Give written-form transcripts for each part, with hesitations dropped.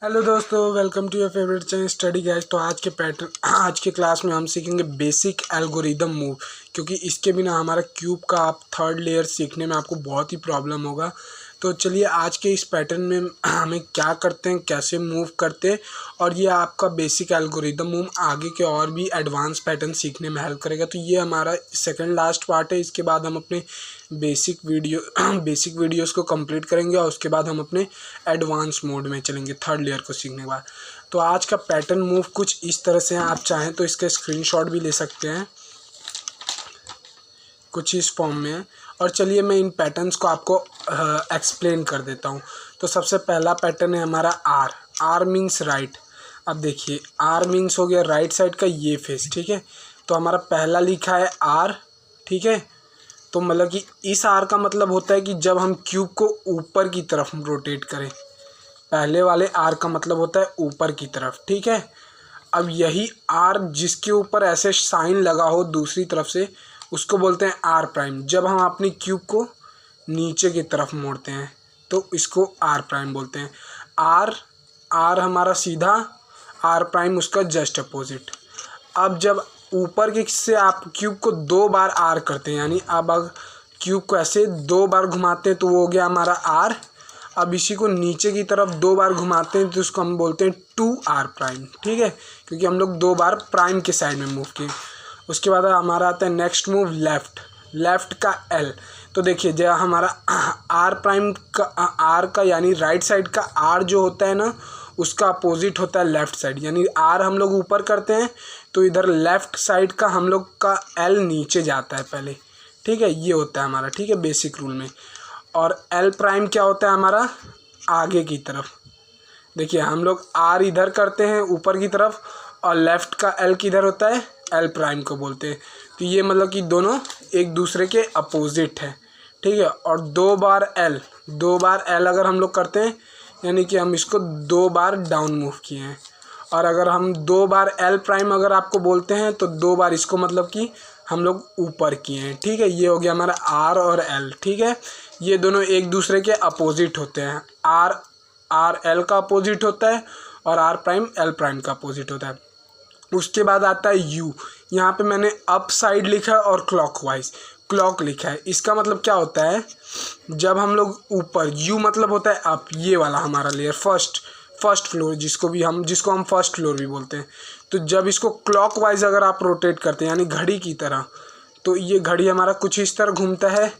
Hello दोस्तों, welcome to your favourite channel study guys. तो आज के क्लास में हम सीखेंगे बेसिक एल्गोरिदम मूव, क्योंकि इसके बिना हमारा क्यूब का आप थर्ड लेयर सीखने में आपको बहुत ही प्रॉब्लम होगा। तो चलिए आज के इस पैटर्न में हमें क्या करते हैं, कैसे मूव करते हैं, और ये आपका बेसिक एल्गोरिदम मूव आगे के और भी एडवांस पैटर्न सीखने में हेल्प करेगा। तो ये हमारा सेकंड लास्ट पार्ट है। इसके बाद हम अपने बेसिक वीडियोस को कंप्लीट करेंगे और उसके बाद हम अपने एडवांस मोड में चलेंगे थर्ड लेयर को सीखने के बाद। तो आज का पैटर्न मूव कुछ इस तरह से है। आप चाहें तो इसके स्क्रीनशॉट भी ले सकते हैं, कुछ इस फॉर्म में है। और चलिए मैं इन पैटर्न्स को आपको एक्सप्लेन कर देता हूँ। तो सबसे पहला पैटर्न है हमारा आर मीन्स राइट। अब देखिए आर मीन्स हो गया राइट साइड का ये फेस, ठीक है। तो हमारा पहला लिखा है आर, ठीक है। तो मतलब कि इस आर का मतलब होता है कि जब हम क्यूब को ऊपर की तरफ रोटेट करें, पहले वाले आर का मतलब होता है ऊपर की तरफ, ठीक है। अब यही आर जिसके ऊपर ऐसे साइन लगा हो दूसरी तरफ से, उसको बोलते हैं आर प्राइम। जब हम अपनी क्यूब को नीचे की तरफ मोड़ते हैं तो इसको आर प्राइम बोलते हैं। आर हमारा सीधा, आर प्राइम उसका जस्ट अपोजिट। अब जब ऊपर की से आप क्यूब को दो बार आर करते हैं, यानी अब क्यूब को ऐसे दो बार घुमाते हैं तो वो हो गया हमारा आर। अब इसी को नीचे की तरफ दो बार घुमाते हैं तो उसको हम बोलते हैं 2r प्राइम, ठीक है, क्योंकि हम लोग दो बार प्राइम के साइड में मूव किए। उसके बाद हमारा आता है नेक्स्ट मूव लेफ्ट का L। तो देखिए जब हमारा आर प्राइम का आर का यानी राइट साइड का आर जो होता है ना, उसका अपोजिट होता है लेफ्ट साइड। यानी आर हम लोग ऊपर करते हैं तो इधर लेफ्ट साइड का हम लोग का L नीचे जाता है पहले, ठीक है। ये होता है हमारा, ठीक है, बेसिक रूल में। और L प्राइम क्या होता है हमारा आगे की तरफ। देखिए हम लोग आर इधर करते हैं ऊपर की तरफ और लेफ्ट का L किधर होता है, L प्राइम को बोलते हैं। तो ये मतलब कि दोनों एक दूसरे के अपोजिट है, ठीक है। और दो बार L अगर हम लोग करते हैं यानी कि हम इसको दो बार डाउन मूव किए हैं। और अगर हम दो बार L प्राइम अगर आपको बोलते हैं तो दो बार इसको मतलब कि हम लोग ऊपर किए हैं, ठीक है। ये हो गया हमारा R और L, ठीक है। ये दोनों एक दूसरे के अपोजिट होते हैं। R L का अपोजिट होता है और R प्राइम L प्राइम का अपोजिट होता है। उसके बाद आता है U। यहाँ पे मैंने अप साइड लिखा है और क्लॉक लिखा है। इसका मतलब क्या होता है, जब हम लोग ऊपर, U मतलब होता है अप, ये वाला हमारा लेयर फर्स्ट फ्लोर जिसको हम फर्स्ट फ्लोर भी बोलते हैं। तो जब इसको क्लॉकवाइज अगर आप रोटेट करते हैं यानी घड़ी की तरह, तो ये घड़ी हमारा कुछ इस तरह घूमता है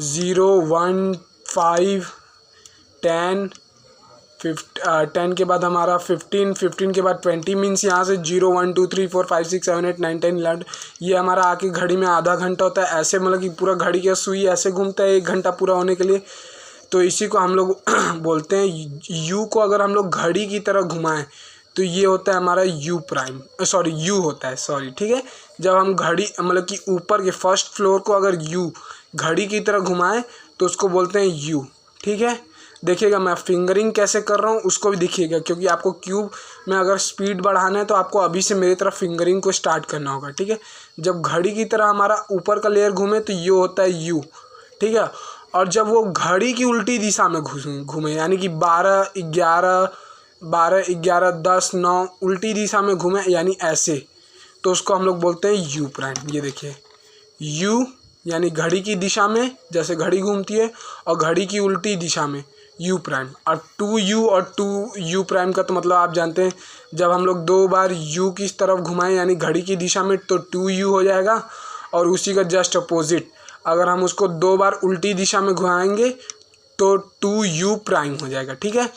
0 1 5 10 10 के बाद हमारा 15 के बाद 20 मीन्स यहाँ से 0 1 2 3 4 5 6 7 8 9 10 11। ये हमारा आके घड़ी में आधा घंटा होता है। ऐसे मतलब कि पूरा घड़ी का सुई ऐसे घूमता है 1 घंटा पूरा होने के लिए। तो इसी को हम लोग बोलते हैं यू को अगर हम लोग घड़ी की तरह घुमाएं तो ये होता है हमारा यू होता है, ठीक है। जब हम घड़ी मतलब कि ऊपर के फर्स्ट फ्लोर को अगर यू घड़ी की तरह घुमाएं तो उसको बोलते हैं यू, ठीक है। देखिएगा मैं फिंगरिंग कैसे कर रहा हूँ उसको भी देखिएगा, क्योंकि आपको क्यूब में अगर स्पीड बढ़ाना है तो आपको अभी से मेरी तरफ फिंगरिंग को स्टार्ट करना होगा, ठीक है। जब घड़ी की तरह हमारा ऊपर का लेयर घूमे तो ये होता है यू, ठीक है। और जब वो घड़ी की उल्टी दिशा में घूमे यानी कि 12 11 10 9 उल्टी दिशा में घूमे यानी ऐसे, तो उसको हम लोग बोलते हैं यू प्राइम। ये देखिए यू यानी घड़ी की दिशा में जैसे घड़ी घूमती है, और घड़ी की उल्टी दिशा में यू प्राइम। और 2u और 2u प्राइम का तो मतलब आप जानते हैं, जब हम लोग दो बार u की तरफ घुमाएं यानी घड़ी की दिशा में तो 2u हो जाएगा। और उसी का जस्ट अपोजिट अगर हम उसको दो बार उल्टी दिशा में घुमाएंगे तो 2u प्राइम हो जाएगा, ठीक है।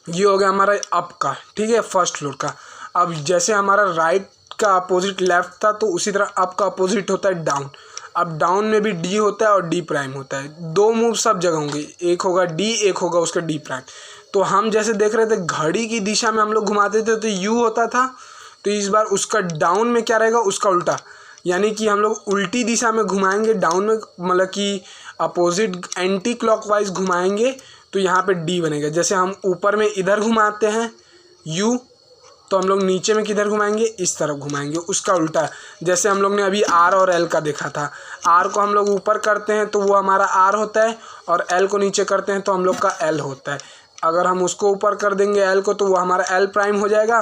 ये हो गया हमारा अप का, ठीक है, फर्स्ट फ्लोर का। अब जैसे हमारा राइट का अपोजिट लेफ्ट था तो उसी तरह अप का अपोजिट होता है डाउन। अब डाउन में भी डी होता है और डी प्राइम होता है। दो मूव सब जगह होंगे, एक होगा डी, एक होगा उसका डी प्राइम। तो हम जैसे देख रहे थे घड़ी की दिशा में हम लोग घुमाते थे तो यू होता था, तो इस बार उसका डाउन में क्या रहेगा, उसका उल्टा, यानी कि हम लोग उल्टी दिशा में घुमाएंगे डाउन में, मतलब कि अपोजिट एंटी क्लॉकवाइज घुमाएंगे तो यहाँ पे डी बनेगा। जैसे हम ऊपर में इधर घुमाते हैं यू, तो हम लोग नीचे में किधर घुमाएंगे, इस तरफ घुमाएंगे, उसका उल्टा। जैसे हम लोग ने अभी आर और एल का देखा था, आर को हम लोग ऊपर करते हैं तो वो हमारा आर होता है और एल को नीचे करते हैं तो हम लोग का एल होता है। अगर हम उसको ऊपर कर देंगे एल को तो वो हमारा एल प्राइम हो जाएगा,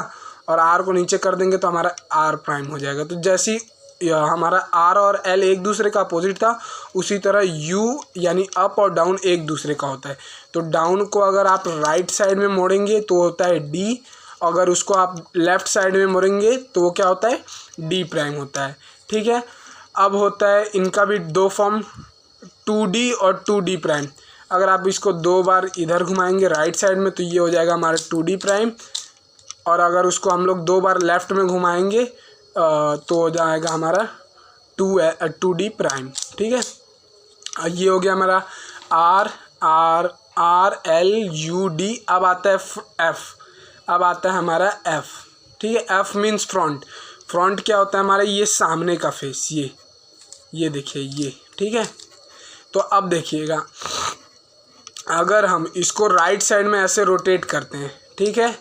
और आर को नीचे कर देंगे तो हमारा आर प्राइम हो जाएगा। तो जैसी हमारा आर और एल एक दूसरे का अपोजिट था, उसी तरह यू यानी अप और डाउन एक दूसरे का होता है। तो डाउन को अगर आप राइट साइड में मोड़ेंगे तो होता है डी, अगर उसको आप लेफ़्ट साइड में मोड़ेंगे तो वो क्या होता है, डी प्राइम होता है। ठीक है, अब होता है इनका भी दो फॉर्म, 2D और 2D प्राइम। अगर आप इसको दो बार इधर घुमाएंगे राइट साइड में तो ये हो जाएगा हमारा 2D प्राइम, और अगर उसको हम लोग दो बार लेफ़्ट में घुमाएंगे तो हो जाएगा हमारा 2D प्राइम। ठीक है, ये हो गया हमारा R R R L U D. अब आता है एफ, अब आता है हमारा एफ। ठीक है, एफ मीन्स फ्रंट। फ्रंट क्या होता है हमारा, ये सामने का फेस, ये देखिए ये। ठीक है, तो अब देखिएगा अगर हम इसको राइट साइड में ऐसे रोटेट करते हैं, ठीक है,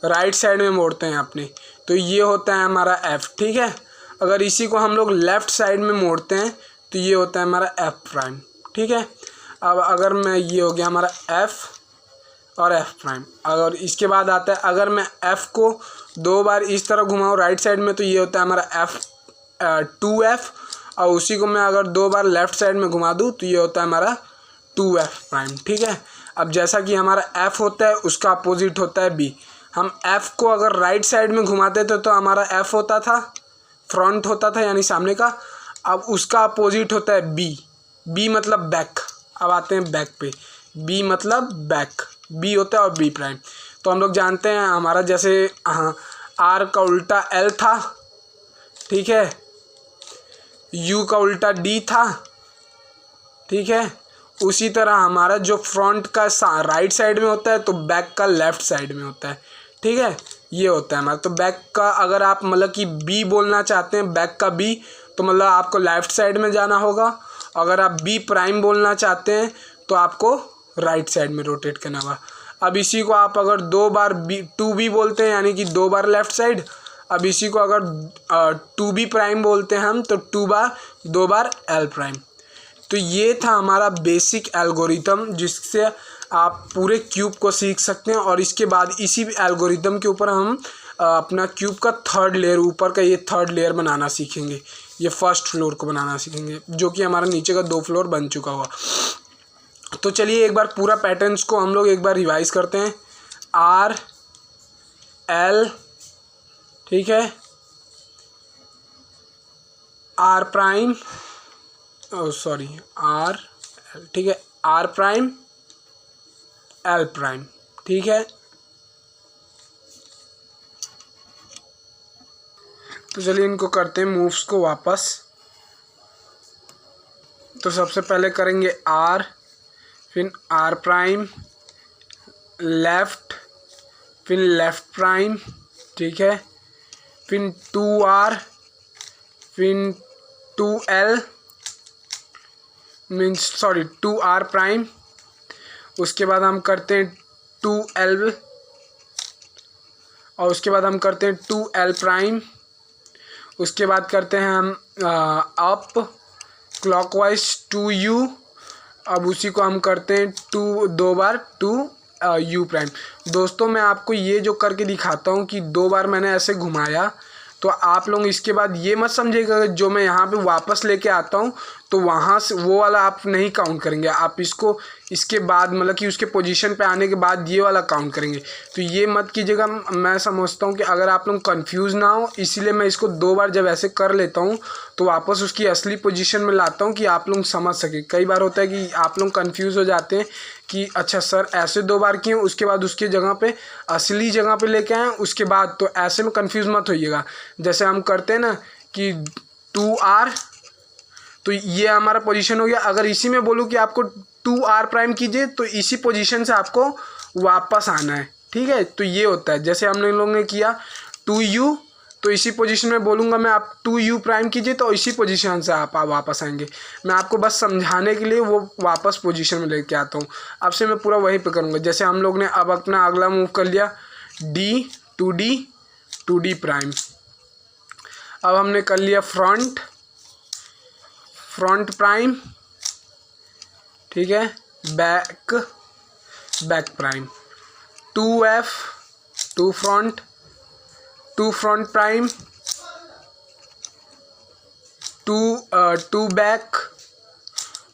राइट साइड में मोड़ते हैं अपने, तो ये होता है हमारा एफ। ठीक है, अगर इसी को हम लोग लेफ़्ट साइड में मोड़ते हैं तो ये होता है हमारा एफ प्राइम। ठीक है, अब अगर मैं, ये हो गया हमारा एफ और एफ प्राइम। अगर इसके बाद आता है अगर मैं एफ को दो बार इस तरह घुमाऊँ राइट साइड में तो ये होता है हमारा एफ 2F, और उसी को मैं अगर दो बार लेफ़्ट साइड में घुमा दूँ तो ये होता है हमारा 2F प्राइम। ठीक है, अब जैसा कि हमारा F होता है उसका अपोजिट होता है B। हम F को अगर राइट साइड में घुमाते थे तो हमारा F होता था, फ्रंट होता था यानी सामने का। अब उसका अपोजिट होता है B। B मतलब बैक। अब आते हैं बैक पे, B मतलब बैक, B होता है और B प्राइम। तो हम लोग जानते हैं हमारा जैसे R का उल्टा L था, ठीक है, U का उल्टा D था, ठीक है, उसी तरह हमारा जो फ्रंट का राइट साइड में होता है तो बैक का लेफ़्ट साइड में होता है। ठीक है, ये होता है हमारा। तो बैक का अगर आप मतलब कि बी बोलना चाहते हैं, बैक का बी, तो मतलब आपको लेफ़्ट साइड में जाना होगा। अगर आप बी प्राइम बोलना चाहते हैं तो आपको राइट साइड में रोटेट करना होगा। अब इसी को आप अगर दो बार बी 2B बोलते हैं यानी कि दो बार लेफ़्ट साइड। अब इसी को अगर 2B प्राइम बोलते हैं हम तो दो बार एल प्राइम। तो ये था हमारा बेसिक एल्गोरिथम जिससे आप पूरे क्यूब को सीख सकते हैं, और इसके बाद इसी एल्गोरिथम के ऊपर हम अपना क्यूब का थर्ड लेयर, ऊपर का ये थर्ड लेयर बनाना सीखेंगे। ये फर्स्ट फ्लोर को बनाना सीखेंगे जो कि हमारा नीचे का 2 फ्लोर बन चुका हुआ। तो चलिए एक बार पूरा पैटर्न्स को हम लोग एक बार रिवाइज करते हैं। आर एल, ठीक है, आर प्राइम, सॉरी आर, ठीक है, आर प्राइम एल प्राइम। ठीक है, तो चलिए इनको करते हैं मूव्स को वापस। तो सबसे पहले करेंगे आर, फिर आर प्राइम, लेफ़्ट, फिर लेफ़्ट प्राइम, ठीक है, फिर 2R, फिर 2L means sorry 2R prime. उसके बाद हम करते हैं 2L, और उसके बाद हम करते हैं 2L प्राइम। उसके बाद करते हैं हम अप क्लॉकवाइज 2U। अब उसी को हम करते हैं दो बार 2U प्राइम। दोस्तों मैं आपको ये जो करके दिखाता हूँ कि दो बार मैंने ऐसे घुमाया, तो आप लोग इसके बाद ये मत समझिएगा जो मैं यहाँ पे वापस लेके आता हूँ तो वहाँ से वो वाला आप नहीं काउंट करेंगे। आप इसको इसके बाद मतलब कि उसके पोजीशन पे आने के बाद ये वाला काउंट करेंगे। तो ये मत कीजिएगा। मैं समझता हूँ कि अगर आप लोग कंफ्यूज ना हो, इसीलिए मैं इसको दो बार जब ऐसे कर लेता हूँ तो वापस उसकी असली पोजीशन में लाता हूँ कि आप लोग समझ सके। कई बार होता है कि आप लोग कंफ्यूज हो जाते हैं कि अच्छा सर ऐसे दो बार किए, उसके बाद उसकी जगह पे असली जगह पे लेके आए उसके बाद, तो ऐसे में कंफ्यूज मत होइएगा। जैसे हम करते हैं ना कि 2R, तो ये हमारा पोजीशन हो गया। अगर इसी में बोलूँ कि आपको 2R प्राइम कीजिए तो इसी पोजीशन से आपको वापस आना है, ठीक है। तो ये होता है जैसे हम लोगों ने किया 2U, तो इसी पोजीशन में बोलूँगा मैं आप 2U प्राइम कीजिए तो इसी पोजीशन से आप वापस आएंगे। मैं आपको बस समझाने के लिए वो वापस पोजीशन में लेके आता हूँ। अब से मैं पूरा वहीं पे करूँगा। जैसे हम लोग ने अब अपना अगला मूव कर लिया D 2D प्राइम। अब हमने कर लिया फ्रंट प्राइम, ठीक है, back prime, 2f, 2 front, 2 front prime, 2 back,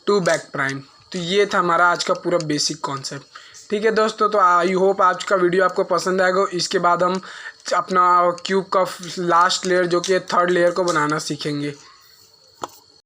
2 back prime. तो ये था हमारा आज का पूरा बेसिक कॉन्सेप्ट। ठीक है दोस्तों, तो आई होप आज का वीडियो आपको पसंद आएगा। इसके बाद हम अपना क्यूब का लास्ट लेयर जो कि थर्ड लेयर को बनाना सीखेंगे।